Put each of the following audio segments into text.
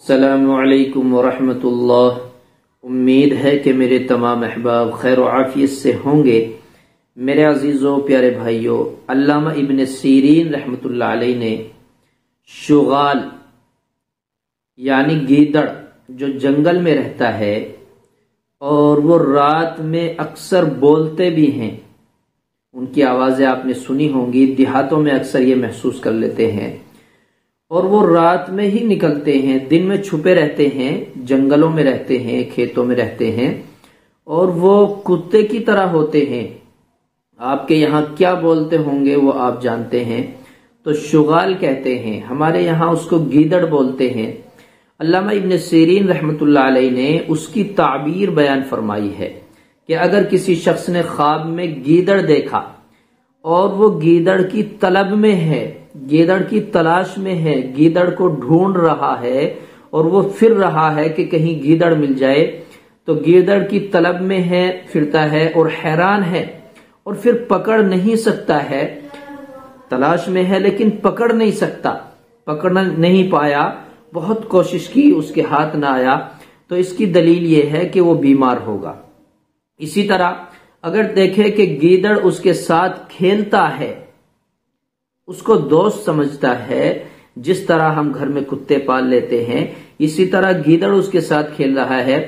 السلام علیکم ورحمۃ اللہ۔ امید ہے کہ میرے تمام احباب خیر و عافیت سے ہوں گے۔ میرے عزیزوں پیارے بھائیوں، علامہ ابن سیرین رحمۃ اللہ علیہ نے شغال یعنی گیدڑ جو جنگل میں رہتا ہے اور وہ رات میں اکثر بولتے بھی ہیں، ان کی آوازیں آپ نے سنی ہوں گی، دیہاتوں میں اکثر یہ محسوس کر لیتے ہیں، اور وہ رات میں ہی نکلتے ہیں، دن میں چھپے رہتے ہیں، جنگلوں میں رہتے ہیں، کھیتوں میں رہتے ہیں، اور وہ کتے کی طرح ہوتے ہیں۔ آپ کے یہاں کیا بولتے ہوں گے وہ آپ جانتے ہیں، تو شغال کہتے ہیں، ہمارے یہاں اس کو گیدڑ بولتے ہیں۔ علامہ ابن سیرین رحمۃ اللہ علیہ نے اس کی تعبیر بیان فرمائی ہے کہ اگر کسی شخص نے خواب میں گیدڑ دیکھا اور وہ گیدڑ کی طلب میں ہے، گیدڑ کی تلاش میں ہے، گیدڑ کو ڈھونڈ رہا ہے اور وہ پھر رہا ہے کہ کہیں گیدڑ مل جائے، تو گیدڑ کی طلب میں ہے، پھرتا ہے اور حیران ہے اور پھر پکڑ نہیں سکتا ہے، تلاش میں ہے لیکن پکڑ نہیں سکتا، پکڑنا نہیں پایا، بہت کوشش کی، اس کے ہاتھ نہ آیا، تو اس کی دلیل یہ ہے کہ وہ بیمار ہوگا۔ اسی طرح اگر دیکھے کہ گیدڑ اس کے ساتھ کھیلتا ہے، اس کو دوست سمجھتا ہے، جس طرح ہم گھر میں کتے پال لیتے ہیں اسی طرح گیدڑ اس کے ساتھ کھیل رہا ہے،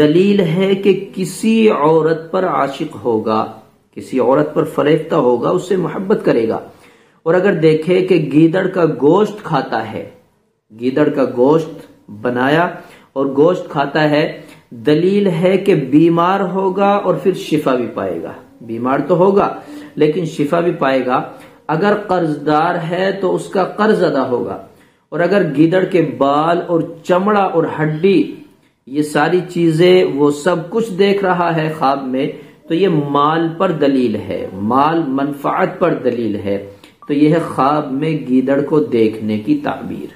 دلیل ہے کہ کسی عورت پر عاشق ہوگا، کسی عورت پر فریفتہ ہوگا، اس سے محبت کرے گا۔ اور اگر دیکھے کہ گیدڑ کا گوشت کھاتا ہے، گیدڑ کا گوشت بنایا اور گوشت کھاتا ہے، دلیل ہے کہ بیمار ہوگا اور پھر شفا بھی پائے گا، بیمار تو ہوگا لیکن شفا بھی پائے گا۔ اگر قرض دار ہے تو اس کا قرض ادا ہوگا، اور اگر گیدڑ کے بال اور چمڑا اور ہڈی یہ ساری چیزیں وہ سب کچھ دیکھ رہا ہے خواب میں، تو یہ مال پر دلیل ہے، مال منفعت پر دلیل ہے، تو یہ ہے خواب میں گیدڑ کو دیکھنے کی تعبیر۔